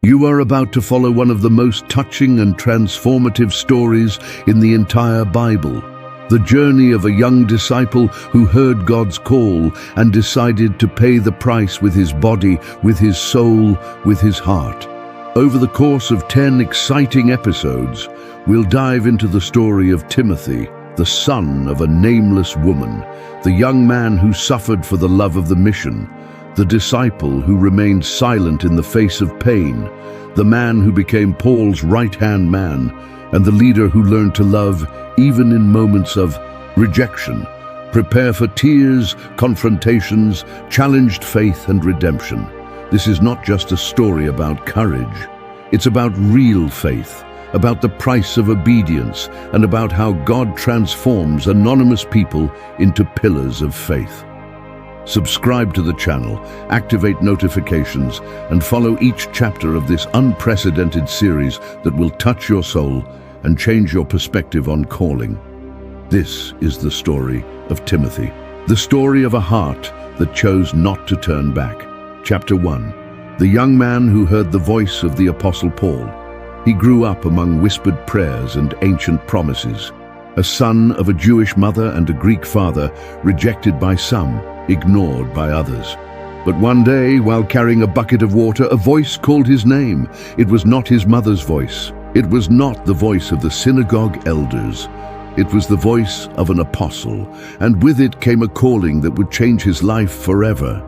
You are about to follow one of the most touching and transformative stories in the entire Bible. The journey of a young disciple who heard God's call and decided to pay the price with his body, with his soul, with his heart. Over the course of 10 exciting episodes, we'll dive into the story of Timothy, the son of a nameless woman, the young man who suffered for the love of the mission, the disciple who remained silent in the face of pain, the man who became Paul's right-hand man, and the leader who learned to love even in moments of rejection. Prepare for tears, confrontations, challenged faith and redemption. This is not just a story about courage. It's about real faith, about the price of obedience, and about how God transforms anonymous people into pillars of faith. Subscribe to the channel, activate notifications, and follow each chapter of this unprecedented series that will touch your soul and change your perspective on calling. This is the story of Timothy, the story of a heart that chose not to turn back. Chapter 1. The young man who heard the voice of the Apostle Paul. He grew up among whispered prayers and ancient promises. A son of a Jewish mother and a Greek father, rejected by some, ignored by others. But one day, while carrying a bucket of water, a voice called his name. It was not his mother's voice. It was not the voice of the synagogue elders. It was the voice of an apostle, and with it came a calling that would change his life forever.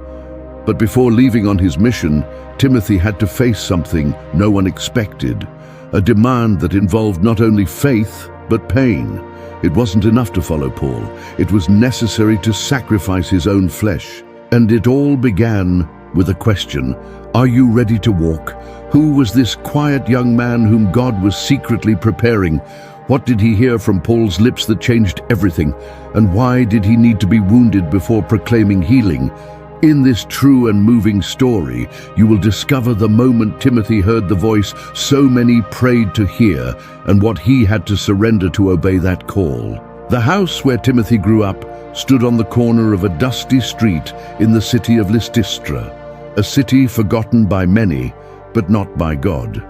But before leaving on his mission, Timothy had to face something no one expected, a demand that involved not only faith, but pain. It wasn't enough to follow Paul. It was necessary to sacrifice his own flesh. And it all began with a question: are you ready to walk? Who was this quiet young man whom God was secretly preparing? What did he hear from Paul's lips that changed everything? And why did he need to be wounded before proclaiming healing? In this true and moving story, you will discover the moment Timothy heard the voice so many prayed to hear, and what he had to surrender to obey that call. The house where Timothy grew up stood on the corner of a dusty street in the city of Lystra, a city forgotten by many, but not by God.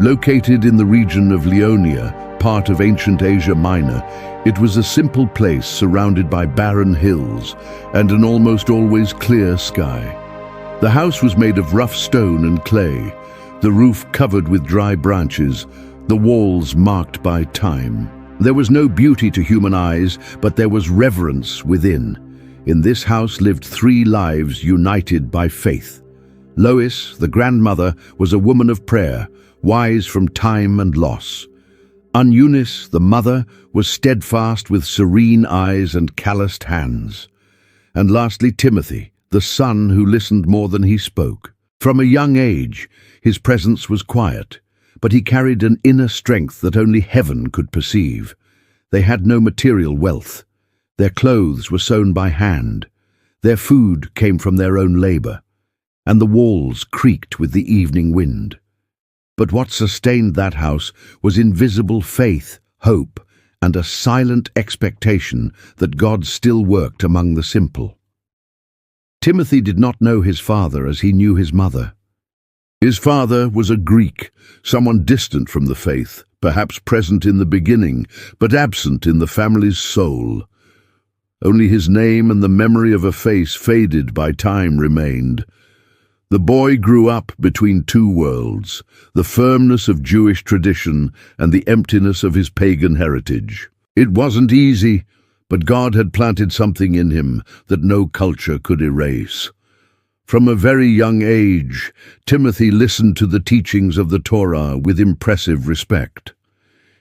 Located in the region of Ionia, part of ancient Asia Minor, it was a simple place surrounded by barren hills and an almost always clear sky. The house was made of rough stone and clay, the roof covered with dry branches, the walls marked by time. There was no beauty to human eyes, but there was reverence within. In this house lived 3 lives united by faith. Lois, the grandmother, was a woman of prayer, wise from time and loss. Eunice, the mother, was steadfast with serene eyes and calloused hands. And lastly, Timothy, the son who listened more than he spoke. From a young age, his presence was quiet, but he carried an inner strength that only heaven could perceive. They had no material wealth. Their clothes were sewn by hand. Their food came from their own labor, and the walls creaked with the evening wind. But what sustained that house was invisible faith, hope, and a silent expectation that God still worked among the simple. Timothy did not know his father as he knew his mother. His father was a Greek, someone distant from the faith, perhaps present in the beginning, but absent in the family's soul. Only his name and the memory of a face faded by time remained. The boy grew up between 2 worlds, the firmness of Jewish tradition and the emptiness of his pagan heritage. It wasn't easy, but God had planted something in him that no culture could erase. From a very young age, Timothy listened to the teachings of the Torah with impressive respect.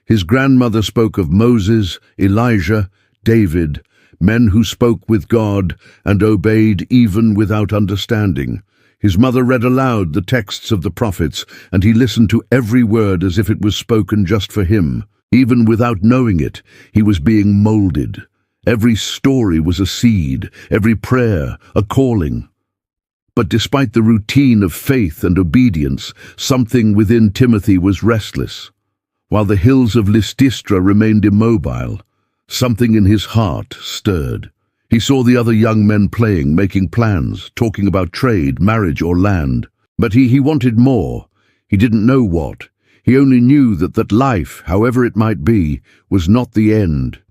His grandmother spoke of Moses, Elijah, David, men who spoke with God and obeyed even without understanding. His mother read aloud the texts of the prophets, and he listened to every word as if it was spoken just for him. Even without knowing it, he was being molded. Every story was a seed, every prayer a calling. But despite the routine of faith and obedience, something within Timothy was restless. While the hills of Lystra remained immobile, something in his heart stirred. He saw the other young men playing, making plans, talking about trade, marriage, or land. But he wanted more. He didn't know what. He only knew that life, however it might be, was not the end.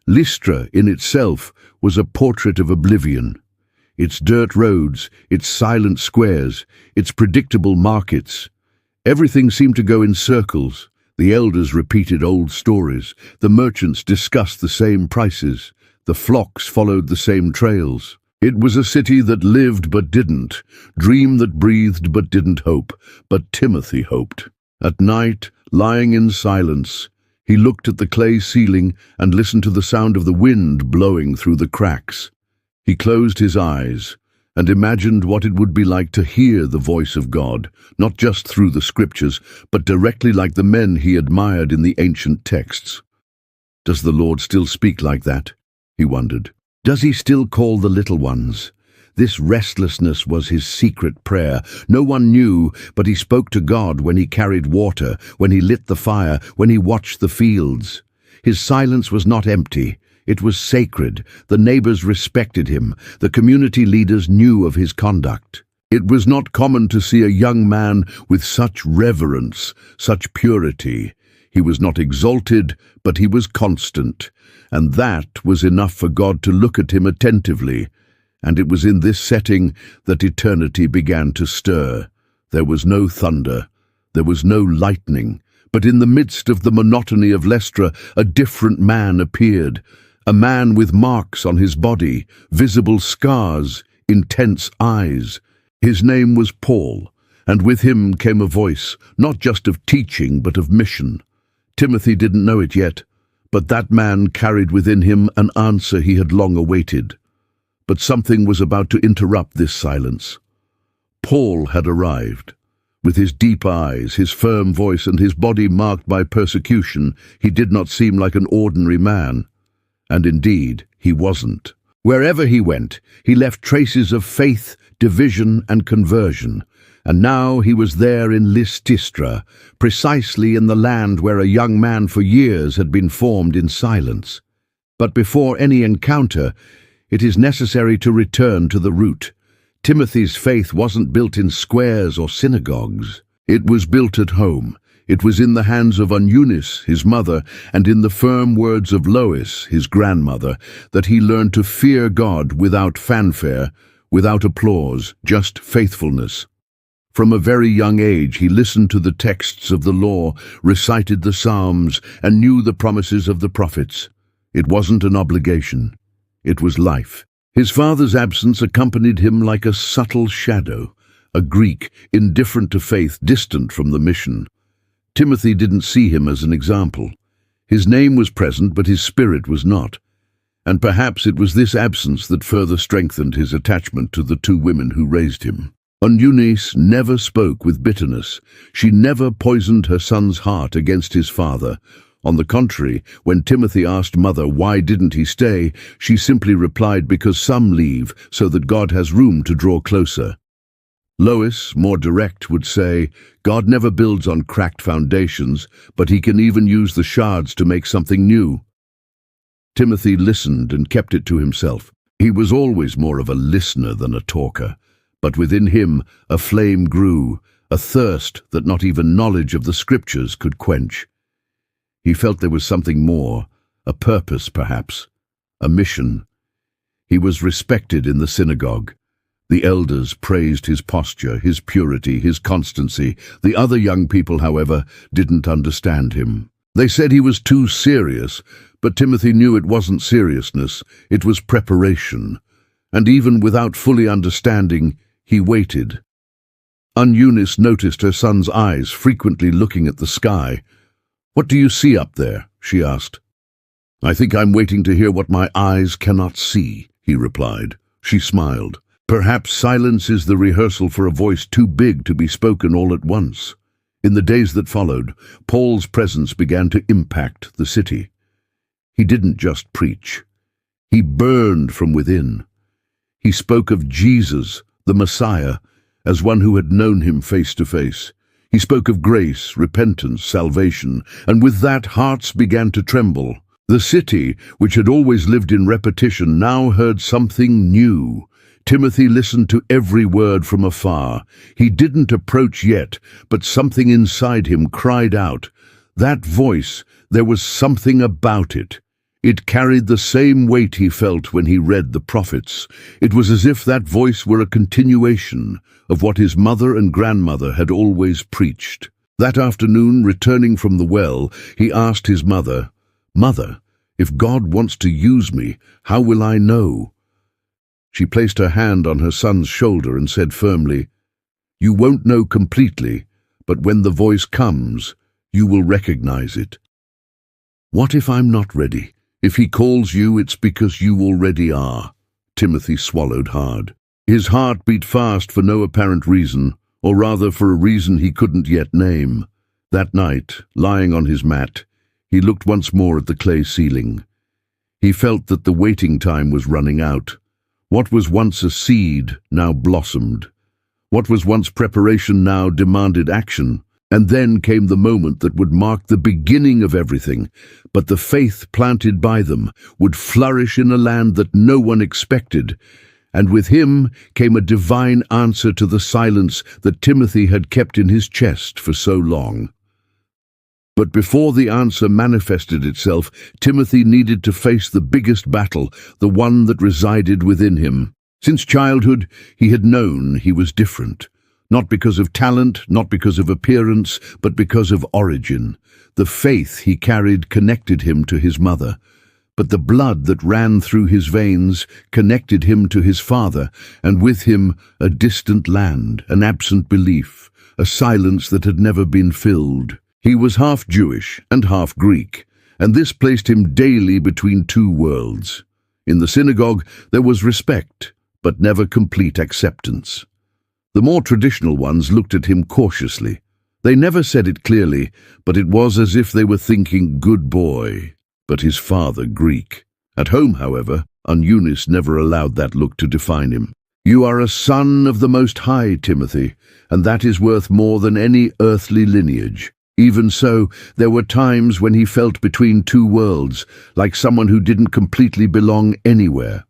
Lystra, in itself, was a portrait of oblivion. Its dirt roads, its silent squares, its predictable markets. Everything seemed to go in circles. The elders repeated old stories. The merchants discussed the same prices. The flocks followed the same trails. It was a city that lived but didn't, dream that breathed but didn't hope. But Timothy hoped. At night, lying in silence, he looked at the clay ceiling and listened to the sound of the wind blowing through the cracks. He closed his eyes and imagined what it would be like to hear the voice of God, not just through the scriptures, but directly like the men he admired in the ancient texts. Does the Lord still speak like that? He wondered. Does he still call the little ones? This restlessness was his secret prayer. No one knew, but he spoke to God when he carried water, when he lit the fire, when he watched the fields. His silence was not empty. It was sacred. The neighbors respected him. The community leaders knew of his conduct. It was not common to see a young man with such reverence, such purity. He was not exalted, but he was constant, and that was enough for God to look at him attentively. And it was in this setting that eternity began to stir. There was no thunder, there was no lightning, but in the midst of the monotony of Lystra, a different man appeared, a man with marks on his body, visible scars, intense eyes. His name was Paul, and with him came a voice, not just of teaching, but of mission. Timothy didn't know it yet, but that man carried within him an answer he had long awaited. But something was about to interrupt this silence. Paul had arrived. With his deep eyes, his firm voice, and his body marked by persecution, he did not seem like an ordinary man. And indeed, he wasn't. Wherever he went, he left traces of faith, division, and conversion. And now he was there in Lystra, precisely in the land where a young man for years had been formed in silence. But before any encounter, it is necessary to return to the root. Timothy's faith wasn't built in squares or synagogues. It was built at home. It was in the hands of Eunice, his mother, and in the firm words of Lois, his grandmother, that he learned to fear God without fanfare, without applause, just faithfulness. From a very young age he listened to the texts of the law, recited the Psalms, and knew the promises of the prophets. It wasn't an obligation. It was life. His father's absence accompanied him like a subtle shadow, a Greek, indifferent to faith, distant from the mission. Timothy didn't see him as an example. His name was present, but his spirit was not. And perhaps it was this absence that further strengthened his attachment to the two women who raised him. Eunice never spoke with bitterness. She never poisoned her son's heart against his father. On the contrary, when Timothy asked Mother why didn't he stay, she simply replied, because some leave, so that God has room to draw closer. Lois, more direct, would say, God never builds on cracked foundations, but he can even use the shards to make something new. Timothy listened and kept it to himself. He was always more of a listener than a talker, but within him a flame grew, a thirst that not even knowledge of the scriptures could quench. He felt there was something more, a purpose perhaps, a mission. He was respected in the synagogue. The elders praised his posture, his purity, his constancy. The other young people, however, didn't understand him. They said he was too serious, but Timothy knew it wasn't seriousness, it was preparation. And even without fully understanding, he waited. Eunice noticed her son's eyes frequently looking at the sky. "What do you see up there?" she asked. "I think I'm waiting to hear what my eyes cannot see," he replied. She smiled. Perhaps silence is the rehearsal for a voice too big to be spoken all at once. In the days that followed, Paul's presence began to impact the city. He didn't just preach. He burned from within. He spoke of Jesus, the Messiah, as one who had known him face to face. He spoke of grace, repentance, salvation, and with that hearts began to tremble. The city, which had always lived in repetition, now heard something new. Timothy listened to every word from afar. He didn't approach yet, but something inside him cried out. That voice, there was something about it. It carried the same weight he felt when he read the prophets. It was as if that voice were a continuation of what his mother and grandmother had always preached. That afternoon, returning from the well, he asked his mother, "Mother, if God wants to use me, how will I know?" She placed her hand on her son's shoulder and said firmly, "You won't know completely, but when the voice comes, you will recognize it." "What if I'm not ready? If he calls you, it's because you already are." Timothy swallowed hard. His heart beat fast for no apparent reason, or rather for a reason he couldn't yet name. That night, lying on his mat, he looked once more at the clay ceiling. He felt that the waiting time was running out. What was once a seed now blossomed. What was once preparation now demanded action. And then came the moment that would mark the beginning of everything, but the faith planted by them would flourish in a land that no one expected, and with him came a divine answer to the silence that Timothy had kept in his chest for so long. But before the answer manifested itself, Timothy needed to face the biggest battle, the one that resided within him. Since childhood, he had known he was different. Not because of talent, not because of appearance, but because of origin. The faith he carried connected him to his mother, but the blood that ran through his veins connected him to his father, and with him a distant land, an absent belief, a silence that had never been filled. He was half Jewish and half Greek, and this placed him daily between two worlds. In the synagogue there was respect, but never complete acceptance. The more traditional ones looked at him cautiously. They never said it clearly, but it was as if they were thinking, "Good boy," but his father Greek. At home, however, Eunice never allowed that look to define him. "You are a son of the Most High, Timothy, and that is worth more than any earthly lineage." Even so, there were times when he felt between two worlds, like someone who didn't completely belong anywhere.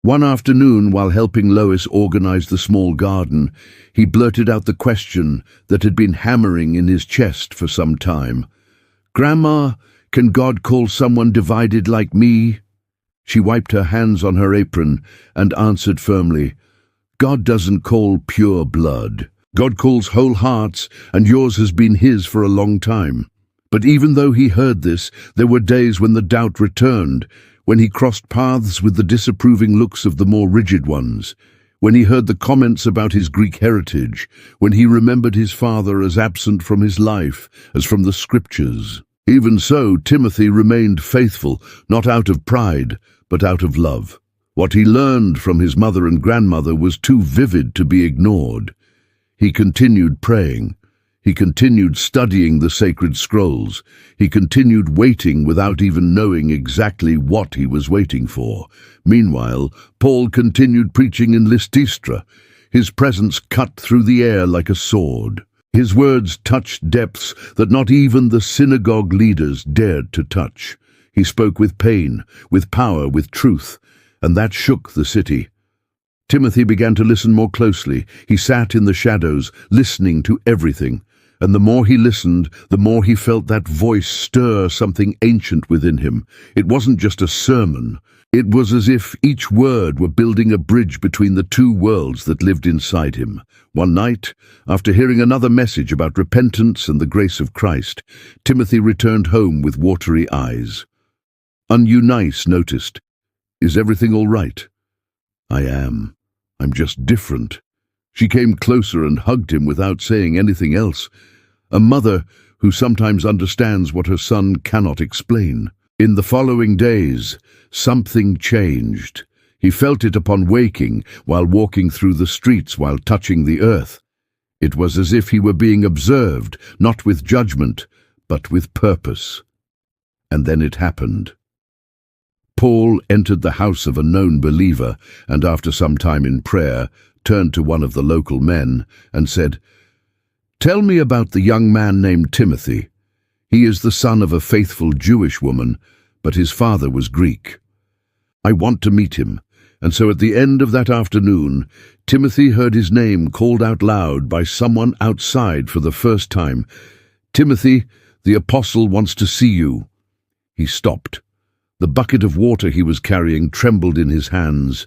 One afternoon, while helping Lois organize the small garden, he blurted out the question that had been hammering in his chest for some time. "Grandma, can God call someone divided like me?" She wiped her hands on her apron and answered firmly, "God doesn't call pure blood. God calls whole hearts, and yours has been his for a long time." But even though he heard this, there were days when the doubt returned, when he crossed paths with the disapproving looks of the more rigid ones, when he heard the comments about his Greek heritage, when he remembered his father as absent from his life, as from the scriptures. Even so, Timothy remained faithful, not out of pride, but out of love. What he learned from his mother and grandmother was too vivid to be ignored. He continued praying. He continued studying the sacred scrolls. He continued waiting without even knowing exactly what he was waiting for. Meanwhile, Paul continued preaching in Lystra. His presence cut through the air like a sword. His words touched depths that not even the synagogue leaders dared to touch. He spoke with pain, with power, with truth, and that shook the city. Timothy began to listen more closely. He sat in the shadows, listening to everything. And the more he listened, the more he felt that voice stir something ancient within him. It wasn't just a sermon. It was as if each word were building a bridge between the two worlds that lived inside him. One night, after hearing another message about repentance and the grace of Christ, Timothy returned home with watery eyes. Eunice noticed, "Is everything all right?" "I am. I'm just different." She came closer and hugged him without saying anything else. A mother who sometimes understands what her son cannot explain. In the following days, something changed. He felt it upon waking, while walking through the streets, while touching the earth. It was as if he were being observed, not with judgment, but with purpose. And then it happened. Paul entered the house of a known believer, and after some time in prayer, turned to one of the local men and said, "Tell me about the young man named Timothy. He is the son of a faithful Jewish woman, but his father was Greek. I want to meet him, And so at the end of that afternoon, Timothy heard his name called out loud by someone outside for the first time. "Timothy, the apostle wants to see you." He stopped. The bucket of water he was carrying trembled in his hands.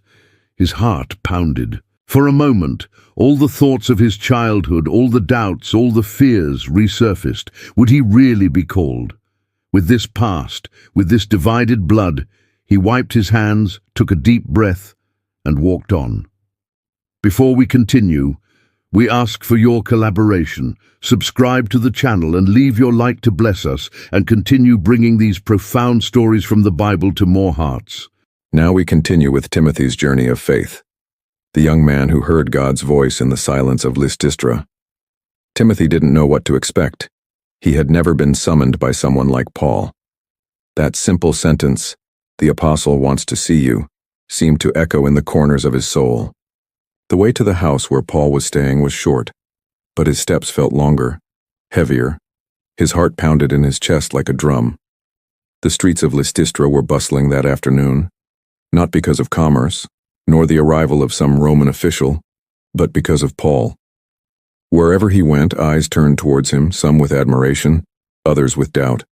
His heart pounded. For a moment, all the thoughts of his childhood, all the doubts, all the fears resurfaced. Would he really be called? With this past, with this divided blood, he wiped his hands, took a deep breath, and walked on. Before we continue, we ask for your collaboration. Subscribe to the channel and leave your like to bless us and continue bringing these profound stories from the Bible to more hearts. Now we continue with Timothy's journey of faith, the young man who heard God's voice in the silence of Lystra. Timothy didn't know what to expect. He had never been summoned by someone like Paul. That simple sentence, "The apostle wants to see you," seemed to echo in the corners of his soul. The way to the house where Paul was staying was short, but his steps felt longer, heavier. His heart pounded in his chest like a drum. The streets of Lystra were bustling that afternoon, not because of commerce, nor the arrival of some Roman official, but because of Paul. Wherever he went, eyes turned towards him, some with admiration, others with doubt,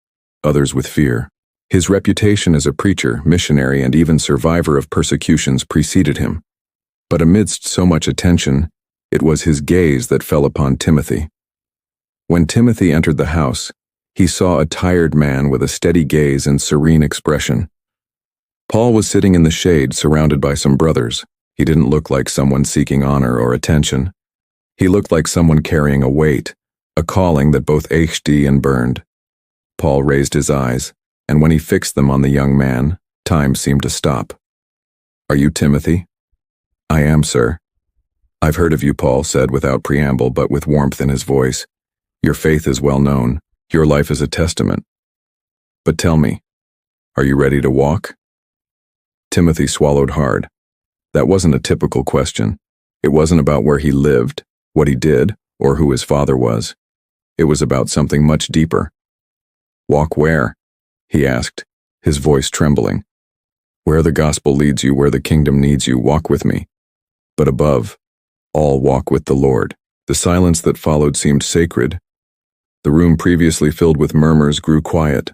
others with fear. His reputation as a preacher, missionary, and even survivor of persecutions preceded him. But amidst so much attention, it was his gaze that fell upon Timothy. When Timothy entered the house, he saw a tired man with a steady gaze and serene expression. Paul was sitting in the shade, surrounded by some brothers. He didn't look like someone seeking honor or attention. He looked like someone carrying a weight, a calling that both ached and burned. Paul raised his eyes, and when he fixed them on the young man, time seemed to stop. "Are you Timothy?" "I am, sir." "I've heard of you," Paul said without preamble but with warmth in his voice. "Your faith is well known. Your life is a testament. But tell me, are you ready to walk?" Timothy swallowed hard. That wasn't a typical question. It wasn't about where he lived, what he did, or who his father was. It was about something much deeper. "Walk where?" he asked, his voice trembling. "Where the gospel leads you, where the kingdom needs you, walk with me. But above all, walk with the Lord." The silence that followed seemed sacred. The room previously filled with murmurs grew quiet,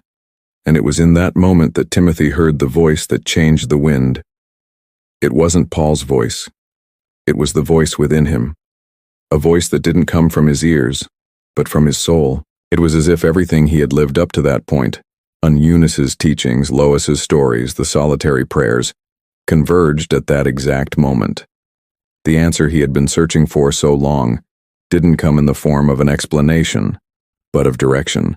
and it was in that moment that Timothy heard the voice that changed the wind. It wasn't Paul's voice. It was the voice within him, a voice that didn't come from his ears, but from his soul. It was as if everything he had lived up to that point, Eunice's teachings, Lois's stories, the solitary prayers, converged at that exact moment. The answer he had been searching for so long didn't come in the form of an explanation, but of direction.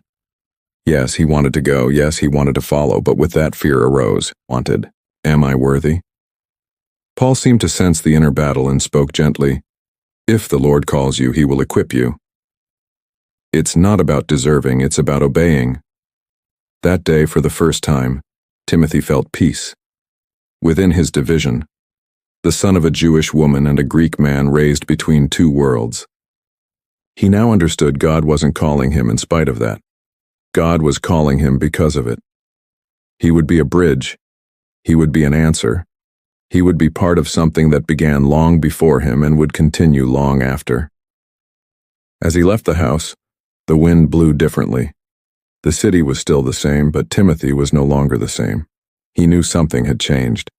Yes, he wanted to go, yes, he wanted to follow, but with that fear arose, wanted, "Am I worthy?" Paul seemed to sense the inner battle and spoke gently, "If the Lord calls you, he will equip you. It's not about deserving, it's about obeying." That day, for the first time, Timothy felt peace. Within his division, the son of a Jewish woman and a Greek man raised between two worlds. He now understood God wasn't calling him in spite of that. God was calling him because of it. He would be a bridge. He would be an answer. He would be part of something that began long before him and would continue long after. As he left the house, the wind blew differently. The city was still the same, but Timothy was no longer the same. He knew something had changed.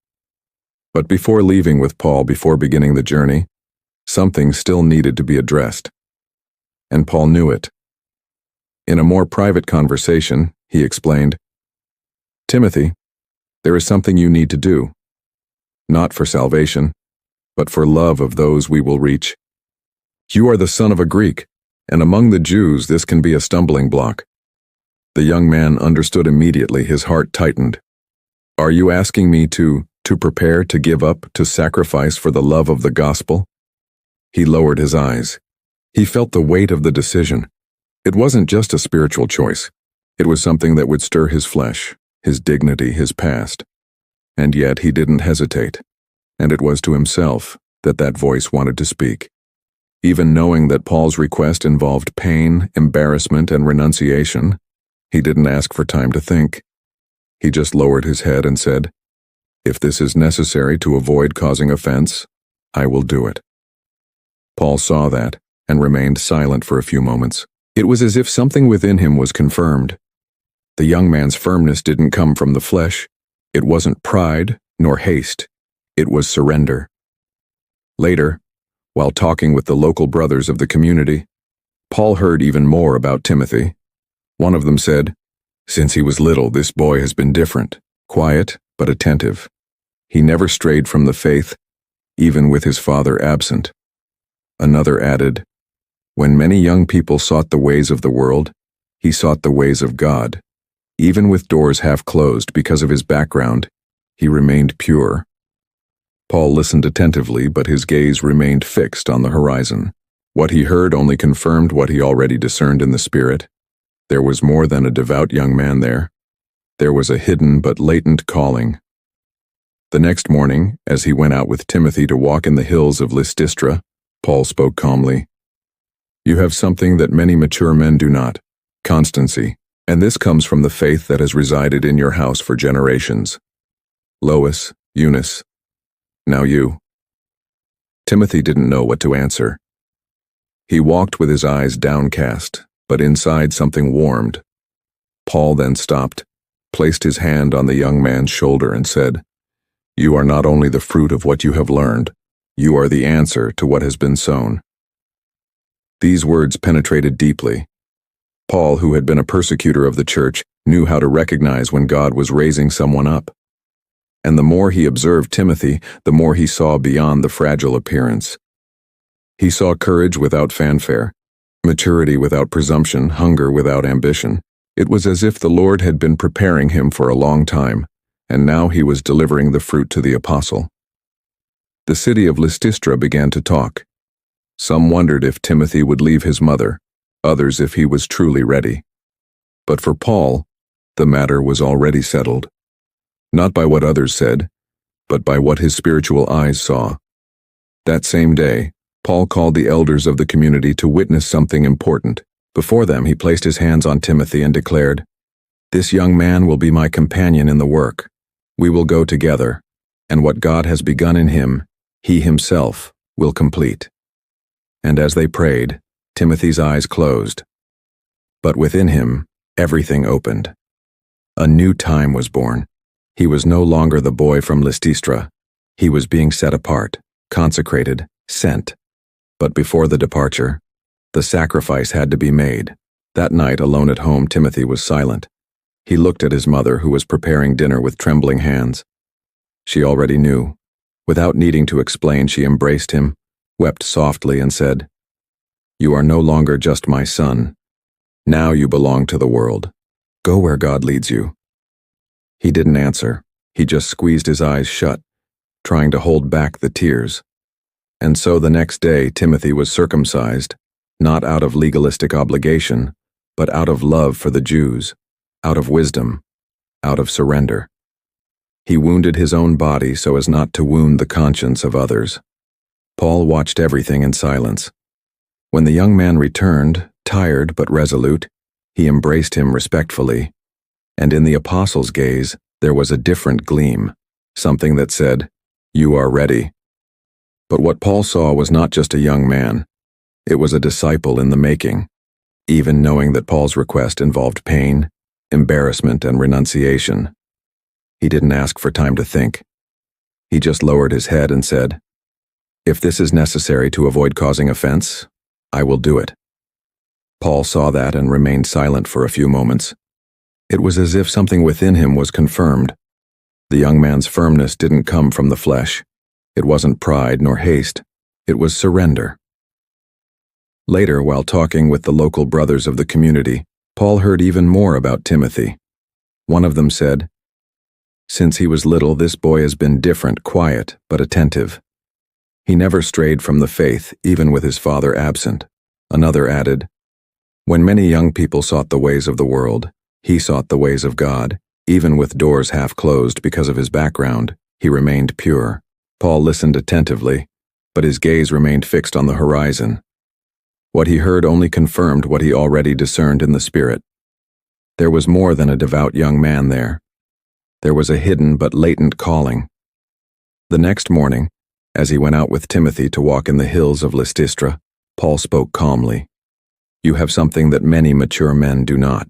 But before leaving with Paul, before beginning the journey, something still needed to be addressed. And Paul knew it. In a more private conversation, he explained, "Timothy, there is something you need to do. Not for salvation, but for love of those we will reach. You are the son of a Greek, and among the Jews this can be a stumbling block." The young man understood immediately, his heart tightened. "Are you asking me to prepare, to give up, to sacrifice for the love of the gospel?" He lowered his eyes. He felt the weight of the decision. It wasn't just a spiritual choice. It was something that would stir his flesh, his dignity, his past. And yet he didn't hesitate. And it was to himself that voice wanted to speak. Even knowing that Paul's request involved pain, embarrassment, and renunciation, he didn't ask for time to think. He just lowered his head and said, If this is necessary to avoid causing offense, I will do it. Paul saw that and remained silent for a few moments. It was as if something within him was confirmed. The young man's firmness didn't come from the flesh. It wasn't pride nor haste. It was surrender. Later, while talking with the local brothers of the community, Paul heard even more about Timothy. One of them said, "Since he was little, this boy has been different, quiet but attentive. He never strayed from the faith, even with his father absent." Another added, "When many young people sought the ways of the world, he sought the ways of God. Even with doors half closed because of his background, he remained pure." Paul listened attentively, but his gaze remained fixed on the horizon. What he heard only confirmed what he already discerned in the Spirit. There was more than a devout young man there. There was a hidden but latent calling. The next morning, as he went out with Timothy to walk in the hills of Lystra, Paul spoke calmly. "You have something that many mature men do not, constancy, and this comes from the faith that has resided in your house for generations. Lois, Eunice, now you." Timothy didn't know what to answer. He walked with his eyes downcast, but inside something warmed. Paul then stopped, placed his hand on the young man's shoulder and said, "You are not only the fruit of what you have learned, you are the answer to what has been sown." These words penetrated deeply. Paul, who had been a persecutor of the church, knew how to recognize when God was raising someone up. And the more he observed Timothy, the more he saw beyond the fragile appearance. He saw courage without fanfare, maturity without presumption, hunger without ambition. It was as if the Lord had been preparing him for a long time, and now he was delivering the fruit to the apostle. The city of Lystra began to talk. Some wondered if Timothy would leave his mother, others if he was truly ready. But for Paul, the matter was already settled. Not by what others said, but by what his spiritual eyes saw. That same day, Paul called the elders of the community to witness something important. Before them, he placed his hands on Timothy and declared, "This young man will be my companion in the work. We will go together, and what God has begun in him, he himself will complete." And as they prayed, Timothy's eyes closed. But within him, everything opened. A new time was born. He was no longer the boy from Lystra. He was being set apart, consecrated, sent. But before the departure, the sacrifice had to be made. That night, alone at home, Timothy was silent. He looked at his mother, who was preparing dinner with trembling hands. She already knew. Without needing to explain, she embraced him, wept softly, and said, "You are no longer just my son. Now you belong to the world. Go where God leads you." He didn't answer. He just squeezed his eyes shut, trying to hold back the tears. And so the next day, Timothy was circumcised, not out of legalistic obligation, but out of love for the Jews, out of wisdom, out of surrender. He wounded his own body so as not to wound the conscience of others. Paul watched everything in silence. When the young man returned, tired but resolute, he embraced him respectfully. And in the apostle's gaze, there was a different gleam, something that said, "You are ready." But what Paul saw was not just a young man. It was a disciple in the making, even knowing that Paul's request involved pain, embarrassment, and renunciation. He didn't ask for time to think. He just lowered his head and said, "If this is necessary to avoid causing offense, I will do it." Paul saw that and remained silent for a few moments. It was as if something within him was confirmed. The young man's firmness didn't come from the flesh. It wasn't pride nor haste. It was surrender. Later, while talking with the local brothers of the community, Paul heard even more about Timothy. One of them said, "Since he was little, this boy has been different, quiet, but attentive. He never strayed from the faith, even with his father absent." Another added, "When many young people sought the ways of the world, he sought the ways of God. Even with doors half closed because of his background, he remained pure." Paul listened attentively, but his gaze remained fixed on the horizon. What he heard only confirmed what he already discerned in the Spirit. There was more than a devout young man there. There was a hidden but latent calling. The next morning, as he went out with Timothy to walk in the hills of Lystra, Paul spoke calmly. You have something that many mature men do not: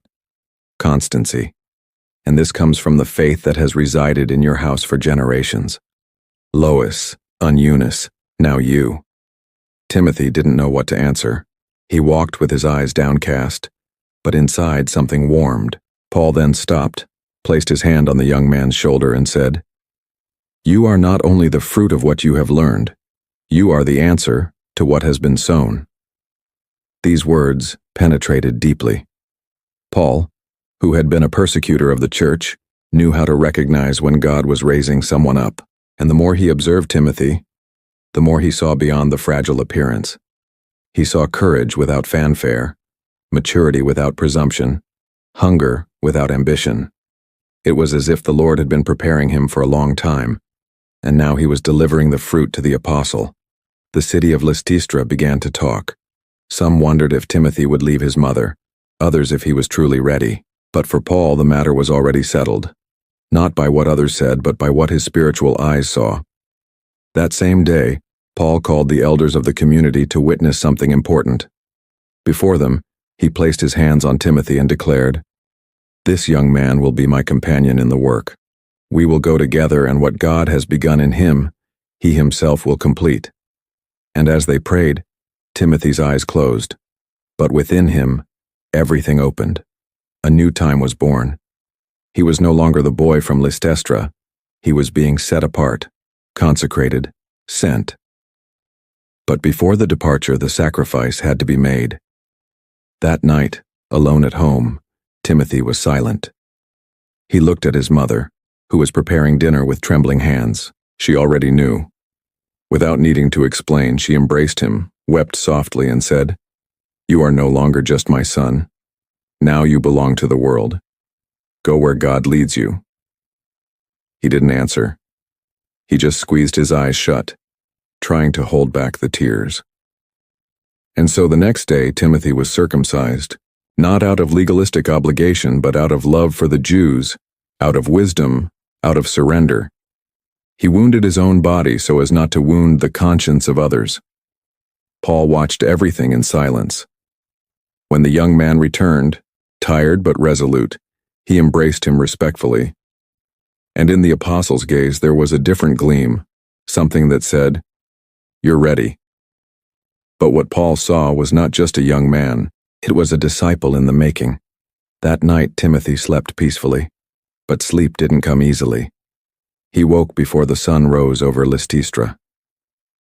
constancy. And this comes from the faith that has resided in your house for generations. Lois, Eunice, now you. Timothy didn't know what to answer. He walked with his eyes downcast, but inside something warmed. Paul then stopped, placed his hand on the young man's shoulder and said, You are not only the fruit of what you have learned, you are the answer to what has been sown. These words penetrated deeply. Paul, who had been a persecutor of the church, knew how to recognize when God was raising someone up, and the more he observed Timothy, the more he saw beyond the fragile appearance. He saw courage without fanfare, maturity without presumption, hunger without ambition. It was as if the Lord had been preparing him for a long time, and now he was delivering the fruit to the apostle. The city of Lystra began to talk. Some wondered if Timothy would leave his mother, others if he was truly ready. But for Paul the matter was already settled, not by what others said, but by what his spiritual eyes saw. That same day, Paul called the elders of the community to witness something important. Before them, he placed his hands on Timothy and declared, This young man will be my companion in the work. We will go together, and what God has begun in him, he himself will complete. And as they prayed, Timothy's eyes closed, but within him, everything opened. A new time was born. He was no longer the boy from Lystra. He was being set apart, consecrated, sent. But before the departure, the sacrifice had to be made. That night, alone at home, Timothy was silent. He looked at his mother, who was preparing dinner with trembling hands. She already knew. Without needing to explain, she embraced him, wept softly, and said, You are no longer just my son. Now you belong to the world. Go where God leads you. He didn't answer. He just squeezed his eyes shut, trying to hold back the tears. And so the next day Timothy was circumcised, not out of legalistic obligation, but out of love for the Jews, out of wisdom, out of surrender. He wounded his own body so as not to wound the conscience of others. Paul watched everything in silence. When the young man returned, tired but resolute, he embraced him respectfully. And in the apostle's gaze there was a different gleam, something that said, You're ready. But what Paul saw was not just a young man, it was a disciple in the making. That night Timothy slept peacefully, but sleep didn't come easily. He woke before the sun rose over Lystra.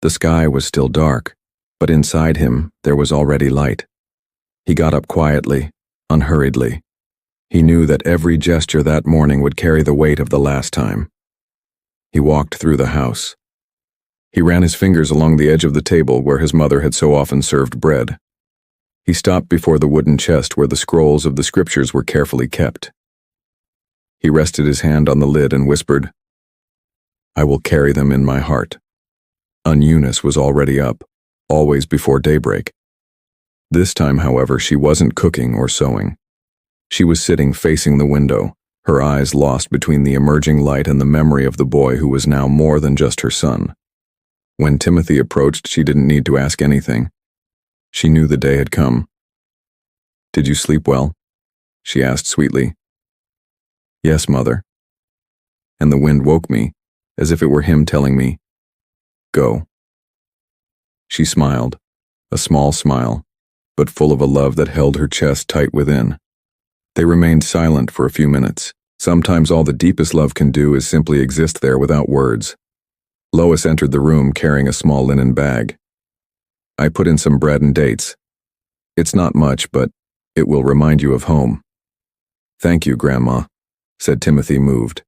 The sky was still dark, but inside him there was already light. He got up quietly, unhurriedly. He knew that every gesture that morning would carry the weight of the last time. He walked through the house. He ran his fingers along the edge of the table where his mother had so often served bread. He stopped before the wooden chest where the scrolls of the scriptures were carefully kept. He rested his hand on the lid and whispered, I will carry them in my heart. Eunice was already up, always before daybreak. This time, however, she wasn't cooking or sewing. She was sitting facing the window, her eyes lost between the emerging light and the memory of the boy who was now more than just her son. When Timothy approached, she didn't need to ask anything. She knew the day had come. Did you sleep well? She asked sweetly. Yes, mother. And the wind woke me, as if it were him telling me, Go. She smiled, a small smile, but full of a love that held her chest tight within. They remained silent for a few minutes. Sometimes all the deepest love can do is simply exist there without words. Lois entered the room carrying a small linen bag. I put in some bread and dates. It's not much, but it will remind you of home. Thank you, Grandma, said Timothy, moved.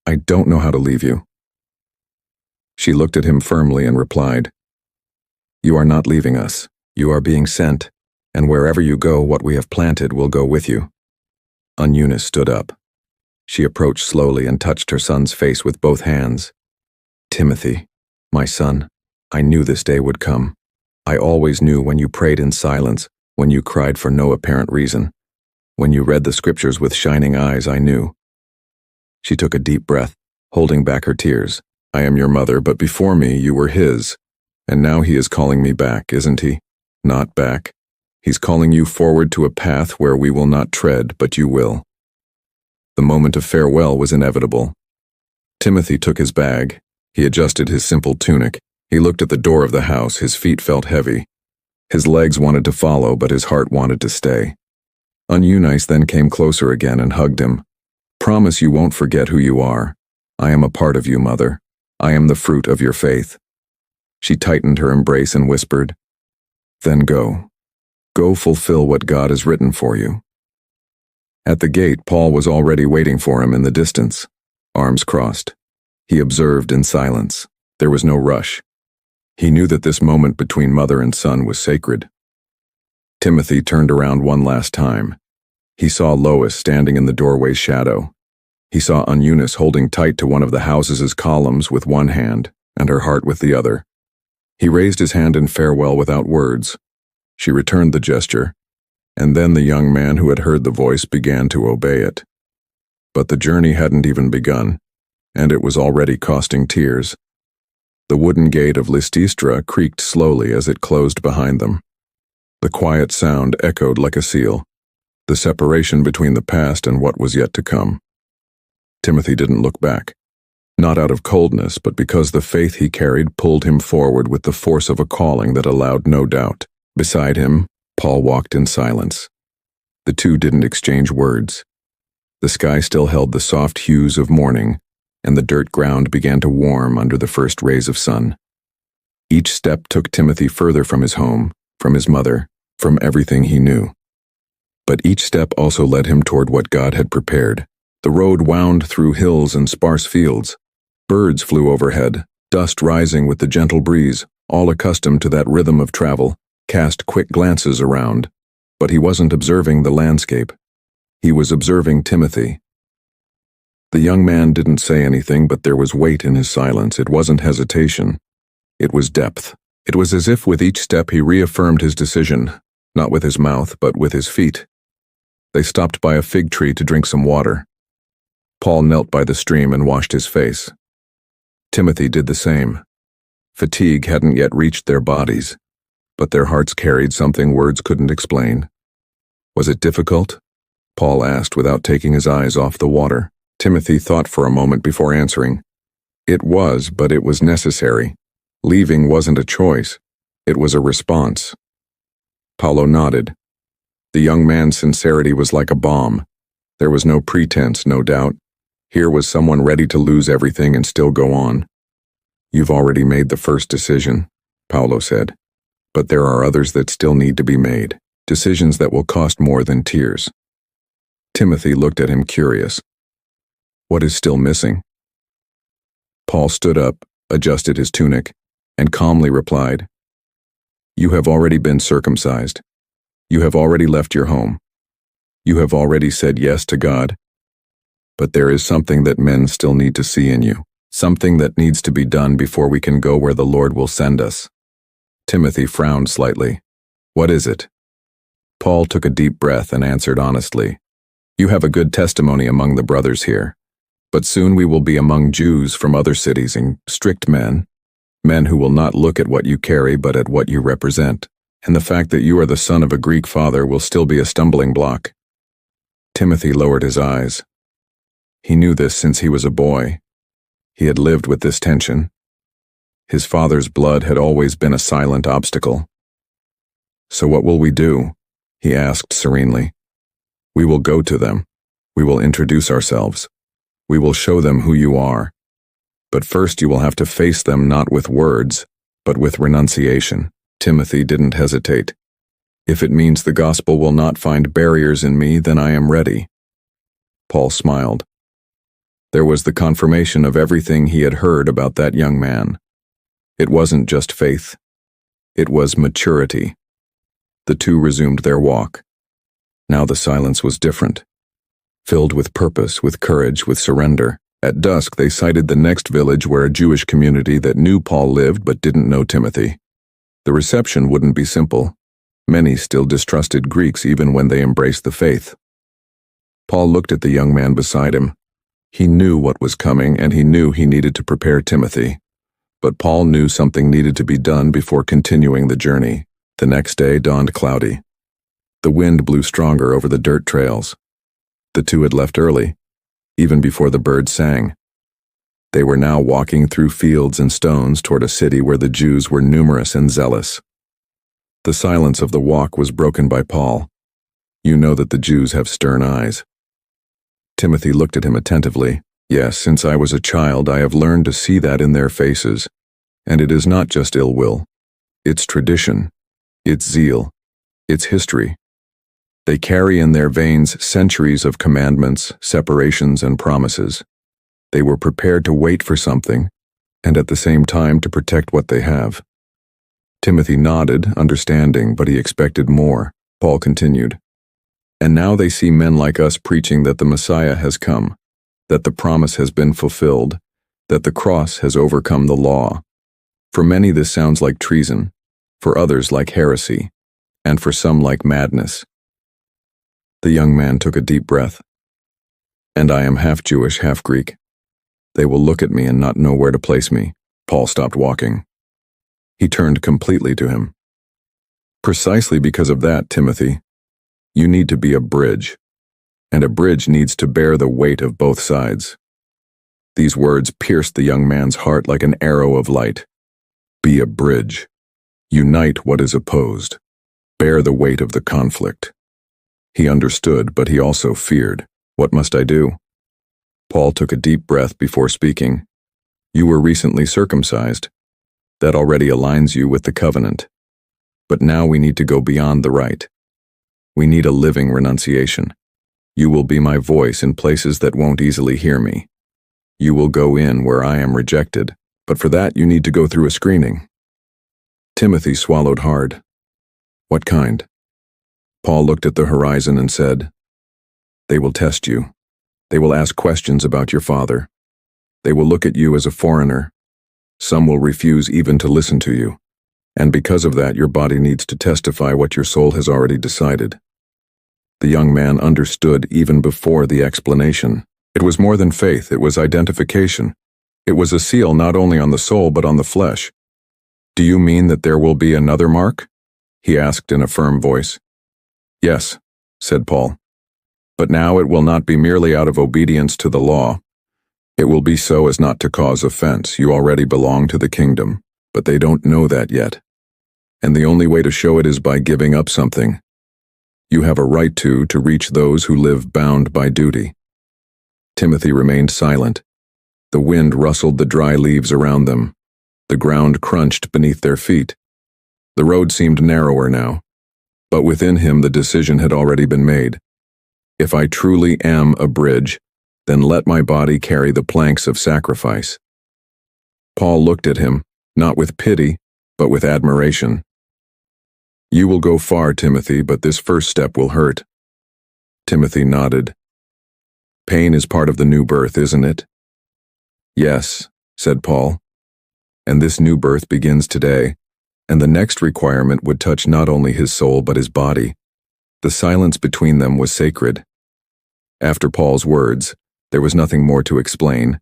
I don't know how to leave you. She looked at him firmly and replied, You are not leaving us. You are being sent, and wherever you go, what we have planted will go with you. Eunice stood up. She approached slowly and touched her son's face with both hands. Timothy, my son, I knew this day would come. I always knew when you prayed in silence, when you cried for no apparent reason. When you read the scriptures with shining eyes, I knew. She took a deep breath, holding back her tears. I am your mother, but before me you were his, and now he is calling me back, isn't he? Not back. He's calling you forward to a path where we will not tread, but you will. The moment of farewell was inevitable. Timothy took his bag. He adjusted his simple tunic. He looked at the door of the house. His feet felt heavy. His legs wanted to follow, but his heart wanted to stay. Eunice then came closer again and hugged him. Promise you won't forget who you are. I am a part of you, Mother. I am the fruit of your faith. She tightened her embrace and whispered, Then go. Go fulfill what God has written for you. At the gate, Paul was already waiting for him in the distance, arms crossed. He observed in silence. There was no rush. He knew that this moment between mother and son was sacred. Timothy turned around one last time. He saw Lois standing in the doorway's shadow. He saw Eunice holding tight to one of the house's columns with one hand and her heart with the other. He raised his hand in farewell without words. She returned the gesture, and then the young man who had heard the voice began to obey it. But the journey hadn't even begun, and it was already costing tears. The wooden gate of Lystistra creaked slowly as it closed behind them. The quiet sound echoed like a seal, the separation between the past and what was yet to come. Timothy didn't look back, not out of coldness, but because the faith he carried pulled him forward with the force of a calling that allowed no doubt. Beside him, Paul walked in silence. The two didn't exchange words. The sky still held the soft hues of morning, and the dirt ground began to warm under the first rays of sun. Each step took Timothy further from his home, from his mother, from everything he knew. But each step also led him toward what God had prepared. The road wound through hills and sparse fields. Birds flew overhead, dust rising with the gentle breeze, all accustomed to that rhythm of travel, cast quick glances around. But he wasn't observing the landscape. He was observing Timothy. The young man didn't say anything, but there was weight in his silence. It wasn't hesitation. It was depth. It was as if with each step he reaffirmed his decision, not with his mouth, but with his feet. They stopped by a fig tree to drink some water. Paul knelt by the stream and washed his face. Timothy did the same. Fatigue hadn't yet reached their bodies, but their hearts carried something words couldn't explain. Was it difficult? Paul asked without taking his eyes off the water. Timothy thought for a moment before answering. It was, but it was necessary. Leaving wasn't a choice. It was a response. Paulo nodded. The young man's sincerity was like a bomb. There was no pretense, no doubt. Here was someone ready to lose everything and still go on. You've already made the first decision, Paulo said. But there are others that still need to be made, decisions that will cost more than tears. Timothy looked at him curious. What is still missing? Paul stood up, adjusted his tunic, and calmly replied, You have already been circumcised. You have already left your home. You have already said yes to God. But there is something that men still need to see in you, something that needs to be done before we can go where the Lord will send us. Timothy frowned slightly. What is it? Paul took a deep breath and answered honestly, You have a good testimony among the brothers here, but soon we will be among Jews from other cities and strict men who will not look at what you carry but at what you represent, and the fact that you are the son of a Greek father will still be a stumbling block. Timothy lowered his eyes. He knew this since he was a boy. He had lived with this tension. His father's blood had always been a silent obstacle. So what will we do? He asked serenely. We will go to them. We will introduce ourselves. We will show them who you are. But first you will have to face them not with words, but with renunciation. Timothy didn't hesitate. If it means the gospel will not find barriers in me, then I am ready. Paul smiled. There was the confirmation of everything he had heard about that young man. It wasn't just faith. It was maturity. The two resumed their walk. Now the silence was different, filled with purpose, with courage, with surrender. At dusk they sighted the next village where a Jewish community that knew Paul lived but didn't know Timothy. The reception wouldn't be simple. Many still distrusted Greeks even when they embraced the faith. Paul looked at the young man beside him. He knew what was coming, and he knew he needed to prepare Timothy. But Paul knew something needed to be done before continuing the journey. The next day dawned cloudy. The wind blew stronger over the dirt trails. The two had left early, even before the birds sang. They were now walking through fields and stones toward a city where the Jews were numerous and zealous. The silence of the walk was broken by Paul. You know that the Jews have stern eyes. Timothy looked at him attentively. Yes, since I was a child, I have learned to see that in their faces. And it is not just ill will. It's tradition. It's zeal. It's history. They carry in their veins centuries of commandments, separations, and promises. They were prepared to wait for something, and at the same time to protect what they have. Timothy nodded, understanding, but he expected more. Paul continued. And now they see men like us preaching that the Messiah has come, that the promise has been fulfilled, that the cross has overcome the law. For many this sounds like treason, for others like heresy, and for some like madness. The young man took a deep breath. And I am half Jewish, half Greek. They will look at me and not know where to place me. Paul stopped walking. He turned completely to him. Precisely because of that, Timothy, you need to be a bridge, and a bridge needs to bear the weight of both sides. These words pierced the young man's heart like an arrow of light. Be a bridge. Unite what is opposed. Bear the weight of the conflict. He understood, but he also feared. What must I do? Paul took a deep breath before speaking. You were recently circumcised. That already aligns you with the covenant. But now we need to go beyond the rite. We need a living renunciation. You will be my voice in places that won't easily hear me. You will go in where I am rejected, but for that you need to go through a screening. Timothy swallowed hard. What kind? Paul looked at the horizon and said, They will test you. They will ask questions about your father. They will look at you as a foreigner. Some will refuse even to listen to you. And because of that, your body needs to testify what your soul has already decided. The young man understood even before the explanation. It was more than faith, it was identification. It was a seal not only on the soul but on the flesh. Do you mean that there will be another mark? He asked in a firm voice. Yes, said Paul. But now it will not be merely out of obedience to the law. It will be so as not to cause offense. You already belong to the kingdom, but they don't know that yet. And the only way to show it is by giving up something. You have a right to reach those who live bound by duty. Timothy remained silent. The wind rustled the dry leaves around them. The ground crunched beneath their feet. The road seemed narrower now, but within him the decision had already been made. If I truly am a bridge, then let my body carry the planks of sacrifice. Paul looked at him, not with pity, but with admiration. You will go far, Timothy, but this first step will hurt. Timothy nodded. Pain is part of the new birth, isn't it? Yes, said Paul. And this new birth begins today, and the next requirement would touch not only his soul but his body. The silence between them was sacred. After Paul's words, there was nothing more to explain.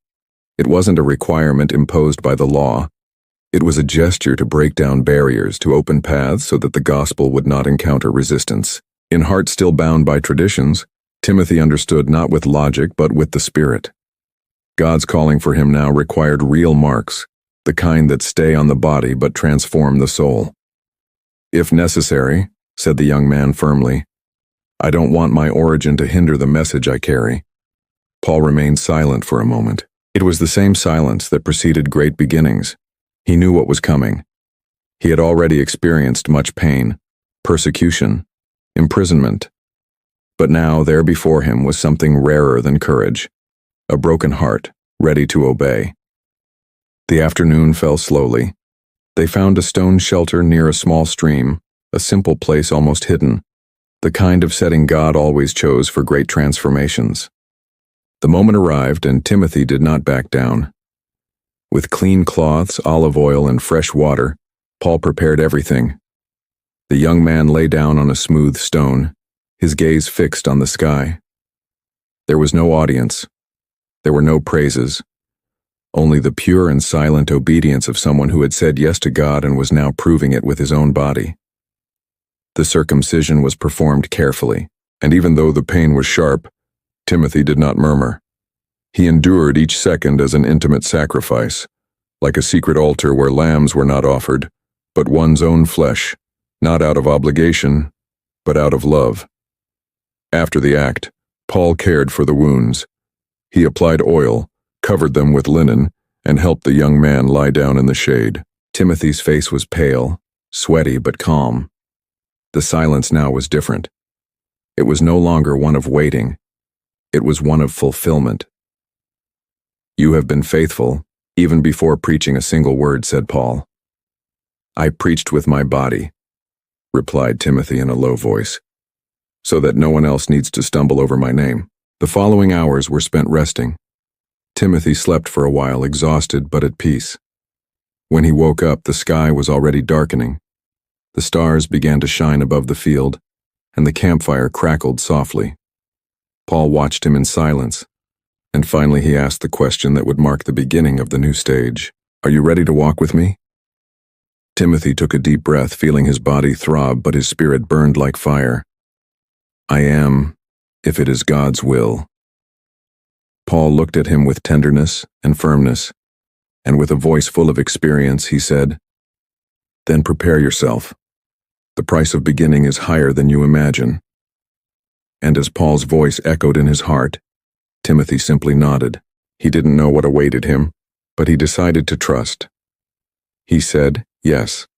It wasn't a requirement imposed by the law. It was a gesture to break down barriers, to open paths so that the gospel would not encounter resistance. In heart still bound by traditions, Timothy understood not with logic but with the Spirit. God's calling for him now required real marks, the kind that stay on the body but transform the soul. If necessary, said the young man firmly, I don't want my origin to hinder the message I carry. Paul remained silent for a moment. It was the same silence that preceded great beginnings. He knew what was coming. He had already experienced much pain, persecution, imprisonment. But now there before him was something rarer than courage, a broken heart, ready to obey. The afternoon fell slowly. They found a stone shelter near a small stream, a simple place almost hidden, the kind of setting God always chose for great transformations. The moment arrived, and Timothy did not back down. With clean cloths, olive oil, and fresh water, Paul prepared everything. The young man lay down on a smooth stone, his gaze fixed on the sky. There was no audience. There were no praises, only the pure and silent obedience of someone who had said yes to God and was now proving it with his own body. The circumcision was performed carefully, and even though the pain was sharp, Timothy did not murmur. He endured each second as an intimate sacrifice, like a secret altar where lambs were not offered, but one's own flesh, not out of obligation, but out of love. After the act, Paul cared for the wounds. He applied oil, covered them with linen, and helped the young man lie down in the shade. Timothy's face was pale, sweaty but calm. The silence now was different. It was no longer one of waiting. It was one of fulfillment. "You have been faithful, even before preaching a single word," said Paul. "I preached with my body," replied Timothy in a low voice, "so that no one else needs to stumble over my name." The following hours were spent resting. Timothy slept for a while, exhausted but at peace. When he woke up, the sky was already darkening. The stars began to shine above the field, and the campfire crackled softly. Paul watched him in silence, and finally he asked the question that would mark the beginning of the new stage. "Are you ready to walk with me?" Timothy took a deep breath, feeling his body throb, but his spirit burned like fire. "I am, if it is God's will." Paul looked at him with tenderness and firmness, and with a voice full of experience, he said, "Then prepare yourself. The price of beginning is higher than you imagine." And as Paul's voice echoed in his heart, Timothy simply nodded. He didn't know what awaited him, but he decided to trust. He said, yes.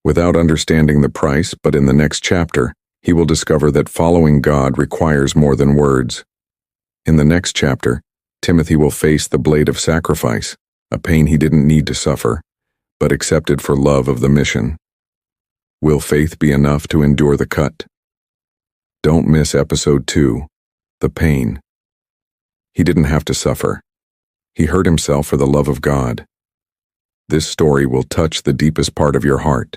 Without understanding the price, but in the next chapter, he will discover that following God requires more than words. In the next chapter, Timothy will face the blade of sacrifice, a pain he didn't need to suffer, but accepted for love of the mission. Will faith be enough to endure the cut? Don't miss episode 2, The Pain. He didn't have to suffer. He hurt himself for the love of God. This story will touch the deepest part of your heart.